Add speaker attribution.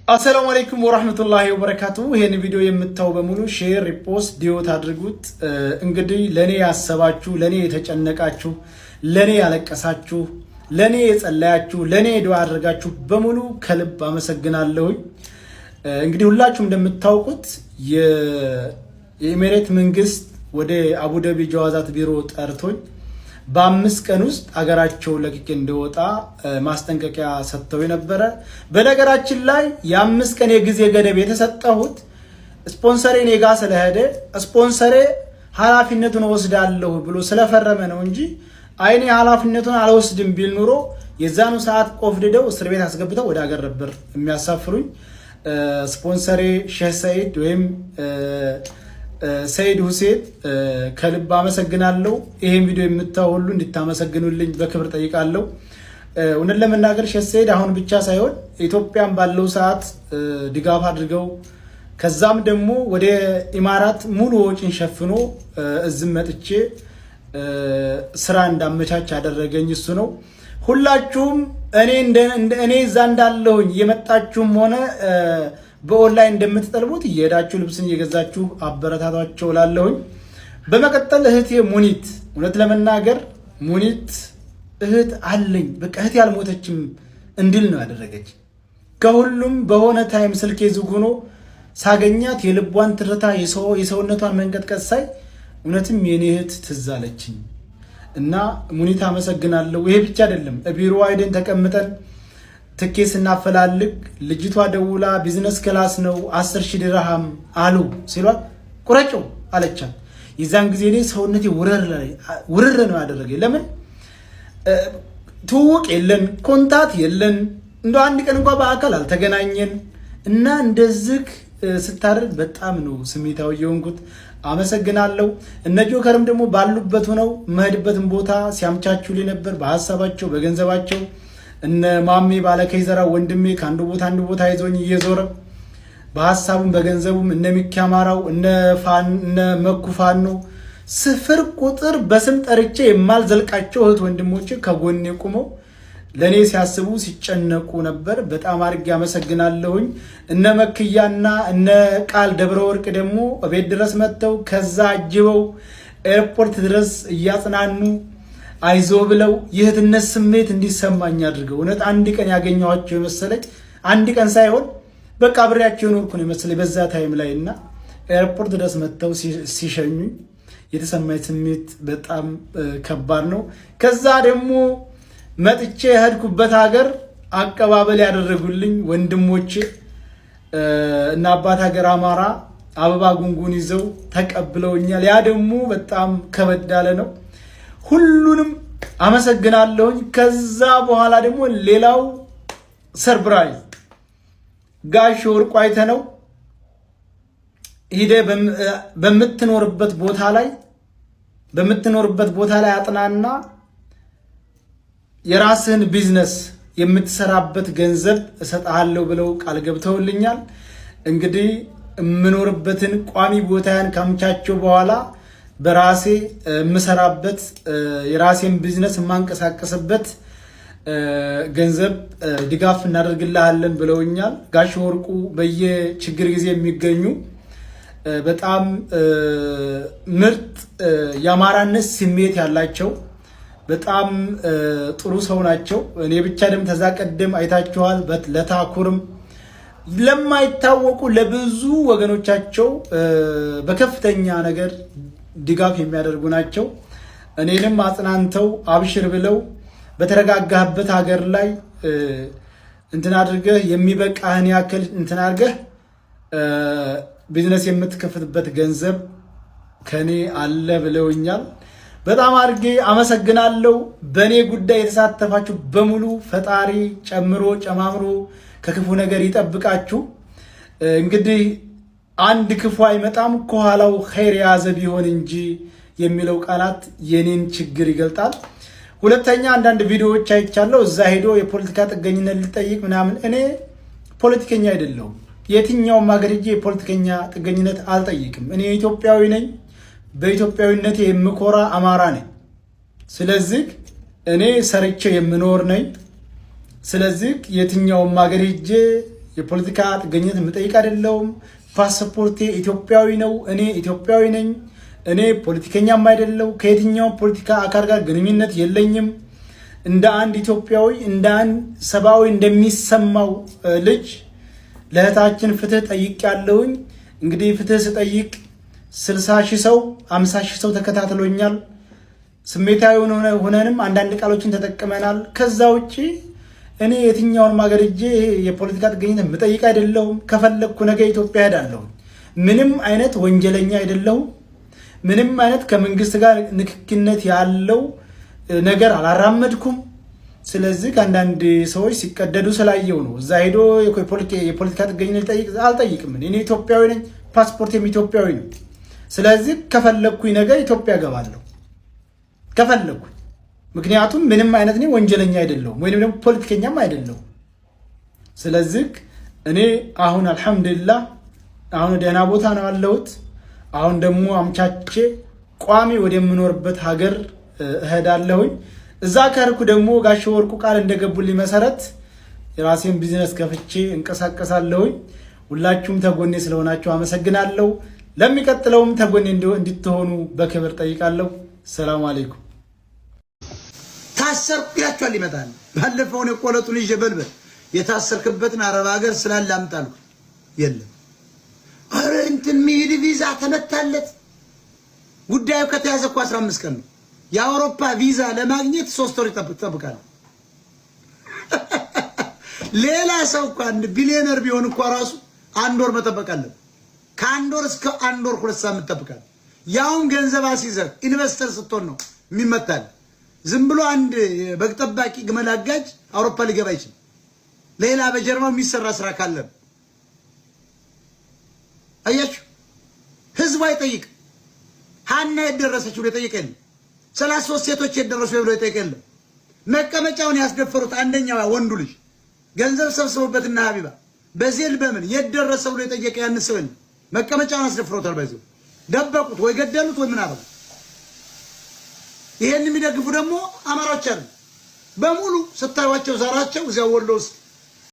Speaker 1: አሰላሙ አለይኩም ወራህመቱላሂ ወበረካቱ። ይሄን ቪዲዮ የምታዩ በሙሉ ሼር፣ ሪፖስት፣ ዲዮት አድርጉት። እንግዲህ ለኔ ያሰባችሁ፣ ለኔ የተጨነቃችሁ፣ ለኔ ያለቀሳችሁ፣ ለኔ የጸለያችሁ፣ ለኔ ዱዓ አድርጋችሁ በሙሉ ከልብ አመሰግናለሁ። እንግዲህ ሁላችሁም እንደምታውቁት የኢሚሬት መንግስት ወደ አቡዳቢ ጀዋዛት ቢሮ ጠርቶኝ በ5 ቀን ውስጥ አገራቸው ለቅቄ እንደወጣ ማስጠንቀቂያ ሰጥተው የነበረ። በነገራችን ላይ የ5 ቀን የጊዜ ገደብ የተሰጠሁት ስፖንሰሬ ኔጋ ስለሄደ ስፖንሰሬ ኃላፊነቱን ወስዳለሁ ብሎ ስለፈረመ ነው እንጂ አይኔ ኃላፊነቱን አልወስድም ቢል ኑሮ የዛኑ ሰዓት ቆፍድደው እስር ቤት አስገብተው ወደ ሀገር ነበር የሚያሳፍሩኝ። ስፖንሰሬ ሼህ ሰይድ ወይም ሰይድ ሁሴን ከልብ አመሰግናለሁ። ይሄን ቪዲዮ የምታዩ ሁሉ እንድታመሰግኑልኝ በክብር ጠይቃለሁ። እውነት ለመናገር ሼህ ሰይድ አሁን ብቻ ሳይሆን ኢትዮጵያን ባለው ሰዓት ድጋፍ አድርገው ከዛም ደግሞ ወደ ኢማራት ሙሉ ወጪን ሸፍኖ እዝም መጥቼ ስራ እንዳመቻች ያደረገኝ እሱ ነው። ሁላችሁም እኔ እዛ እንዳለሁኝ የመጣችሁም ሆነ በኦንላይን እንደምትጠልቡት እየሄዳችሁ ልብስን እየገዛችሁ አበረታቷቸው ላለሁኝ። በመቀጠል እህቴ ሙኒት፣ እውነት ለመናገር ሙኒት እህት አለኝ በቃ እህቴ ያልሞተችም እንድል ነው ያደረገች። ከሁሉም በሆነ ታይም ስልኬ ዝግ ሆኖ ሳገኛት የልቧን ትርታ የሰውነቷን መንቀጥቀጥ ሳይ እውነትም የኔ እህት ትዝ አለችኝ እና ሙኒት አመሰግናለሁ። ይሄ ብቻ አይደለም፣ ቢሮ አይደን ተቀምጠን ትኬት ስናፈላልግ ልጅቷ ደውላ ቢዝነስ ክላስ ነው 10,000 ድርሃም አሉ ሲሏት ቁረጭው አለቻት። የዛን ጊዜ እኔ ሰውነቴ ውርር ነው ያደረገኝ። ለምን ትውውቅ የለን ኮንታት የለን እንደው አንድ ቀን እንኳን በአካል አልተገናኘን እና እንደዚህ ስታደርግ በጣም ነው ስሜታዊ የሆንኩት። አመሰግናለሁ። እነ ጆከርም ደግሞ ባሉበት ሆነው መሄድበትን ቦታ ሲያምቻቹልኝ ነበር በሐሳባቸው በገንዘባቸው። እነ ማሜ ባለከይዘራ ወንድሜ ከአንዱ ቦታ አንዱ ቦታ ይዞኝ እየዞረ በሐሳቡም በገንዘቡም እነ ሚካማራው እነ መኩፋኖ ስፍር ቁጥር በስም ጠርቼ የማልዘልቃቸው እህት ወንድሞቼ ከጎኔ ቆመው ለኔ ሲያስቡ ሲጨነቁ ነበር። በጣም አድርጌ አመሰግናለሁኝ። እነ መክያና እነ ቃል ደብረ ወርቅ ደግሞ ቤት ድረስ መጥተው ከዛ አጅበው ኤርፖርት ድረስ እያጽናኑ አይዞ ብለው የእህትነት ስሜት እንዲሰማኝ አድርገው እውነት አንድ ቀን ያገኘኋቸው የመሰለኝ አንድ ቀን ሳይሆን በቃ አብሬያቸው ኖርኩ ነው የመሰለኝ በዛ ታይም ላይ እና ኤርፖርት ድረስ መጥተው ሲሸኙኝ የተሰማኝ ስሜት በጣም ከባድ ነው። ከዛ ደግሞ መጥቼ የሄድኩበት ሀገር አቀባበል ያደረጉልኝ ወንድሞቼ እና አባት ሀገር አማራ አበባ ጉንጉን ይዘው ተቀብለውኛል። ያ ደግሞ በጣም ከበድ ያለ ነው። ሁሉንም አመሰግናለሁኝ። ከዛ በኋላ ደግሞ ሌላው ሰርፕራይዝ ጋሽ ወርቁ አይተነው ሂደ በምትኖርበት ቦታ ላይ አጥናና የራስህን ቢዝነስ የምትሰራበት ገንዘብ እሰጥሃለሁ ብለው ቃል ገብተውልኛል። እንግዲህ የምኖርበትን ቋሚ ቦታያን ካምቻቸው በኋላ በራሴ የምሰራበት የራሴን ቢዝነስ የማንቀሳቀስበት ገንዘብ ድጋፍ እናደርግልሃለን ብለውኛል። ጋሽ ወርቁ በየችግር ጊዜ የሚገኙ በጣም ምርጥ የአማራነት ስሜት ያላቸው በጣም ጥሩ ሰው ናቸው። እኔ ብቻ ደም ተዛቀደም አይታችኋል። ለታኩርም ለማይታወቁ ለብዙ ወገኖቻቸው በከፍተኛ ነገር ድጋፍ የሚያደርጉ ናቸው። እኔንም አጽናንተው አብሽር ብለው በተረጋጋህበት ሀገር ላይ እንትን አድርገህ የሚበቃህን ያክል እንትን አድርገህ ቢዝነስ የምትከፍትበት ገንዘብ ከኔ አለ ብለውኛል። በጣም አድርጌ አመሰግናለሁ። በእኔ ጉዳይ የተሳተፋችሁ በሙሉ ፈጣሪ ጨምሮ ጨማምሮ ከክፉ ነገር ይጠብቃችሁ። እንግዲህ አንድ ክፉ አይመጣም ከኋላው ኸይር የያዘ ቢሆን እንጂ የሚለው ቃላት የኔን ችግር ይገልጣል። ሁለተኛ አንዳንድ ቪዲዮዎች አይቻለሁ። እዛ ሄዶ የፖለቲካ ጥገኝነት ሊጠይቅ ምናምን። እኔ ፖለቲከኛ አይደለሁም። የትኛውም ሀገር ሄጄ የፖለቲከኛ ጥገኝነት አልጠይቅም። እኔ ኢትዮጵያዊ ነኝ። በኢትዮጵያዊነቴ የምኮራ አማራ ነኝ። ስለዚህ እኔ ሰርቼ የምኖር ነኝ። ስለዚህ የትኛውም ሀገር ሄጄ የፖለቲካ ጥገኝነት የምጠይቅ አይደለሁም። ፓስፖርቴ ኢትዮጵያዊ ነው። እኔ ኢትዮጵያዊ ነኝ። እኔ ፖለቲከኛም አይደለሁ። ከየትኛው ፖለቲካ አካል ጋር ግንኙነት የለኝም። እንደ አንድ ኢትዮጵያዊ እንደ አንድ ሰብአዊ እንደሚሰማው ልጅ ለእህታችን ፍትህ ጠይቄያለሁኝ። እንግዲህ ፍትህ ስጠይቅ 60,000 ሰው 50,000 ሰው ተከታትሎኛል። ስሜታዊ ሆነንም አንዳንድ ቃሎችን ተጠቅመናል። ከዛ ውጪ እኔ የትኛውን ሀገር ሄጄ የፖለቲካ ጥገኝነት የምጠይቅ አይደለሁም። ከፈለግኩ ነገ ኢትዮጵያ ሄዳለሁ። ምንም አይነት ወንጀለኛ አይደለሁም። ምንም አይነት ከመንግስት ጋር ንክኪነት ያለው ነገር አላራመድኩም። ስለዚህ ከአንዳንድ ሰዎች ሲቀደዱ ስላየው ነው እዛ ሄዶ የፖለቲካ ጥገኝነት አልጠይቅም። እኔ ኢትዮጵያዊ ነኝ። ፓስፖርቴም ኢትዮጵያዊ ነው። ስለዚህ ከፈለግኩኝ ነገ ኢትዮጵያ ገባለሁ ከፈለግኩኝ። ምክንያቱም ምንም አይነት እኔ ወንጀለኛ አይደለሁም ወይንም ደግሞ ፖለቲከኛም አይደለሁም። ስለዚህ እኔ አሁን አልሐምዱሊላህ አሁን ደህና ቦታ ነው ያለሁት። አሁን ደግሞ አምቻቼ ቋሚ ወደምኖርበት ሀገር እሄዳለሁኝ። እዛ ከርኩ ደግሞ ጋሽ ወርቁ ቃል እንደገቡልኝ መሰረት የራሴን ቢዝነስ ከፍቼ እንቀሳቀሳለሁኝ። ሁላችሁም ተጎኔ ስለሆናችሁ አመሰግናለሁ። ለሚቀጥለውም ተጎኔ እንድትሆኑ በክብር ጠይቃለሁ። ሰላም አለይኩም።
Speaker 2: ታሰርኩ ያቻል ይመጣል። ባለፈው ነው ቆለጡን ይዤ በልበል የታሰርክበትን አረብ ሀገር ስላላምጣልኩ የለም። አረ እንትን ሚሄድ ቪዛ ተመታለት። ጉዳዩ ከተያዘ እኮ 15 ቀን ነው። የአውሮፓ ቪዛ ለማግኘት 3 ወር ይጠብቃል። ሌላ ሰው እኮ አንድ ቢሊዮነር ቢሆን እኮ ራሱ 1 ወር መጠበቅ አለ። ከ1 ወር እስከ 1 ወር 2 ሳምንት ይጠብቃል። ያውን ገንዘብ አስይዘህ ኢንቨስተር ስትሆን ነው የሚመታል። ዝም ብሎ አንድ በግ ጠባቂ ግመል አጋጅ አውሮፓ ሊገባ ይችላል። ሌላ በጀርባው የሚሰራ ስራ ካለ አያችሁ፣ ህዝቡ አይጠይቅ። ሃና የደረሰች ብሎ ይጠይቀል። 33 ሴቶች የደረሱ ብሎ ይጠይቀል። መቀመጫውን ያስደፈሩት አንደኛው ወንዱ ልጅ ገንዘብ ሰብስበውበትና ሀቢባ በዜል በምን የደረሰ ብሎ ይጠየቀ ያን ሰው መቀመጫውን አስደፍሮታል። በዚህ ደበቁት ወይ ገደሉት ወይ ምን አረጉ። ይሄን የሚደግፉ ደግሞ አማራዎች አሉ በሙሉ ስታዩዋቸው ዛራቸው እዚያው ወሎ ውስጥ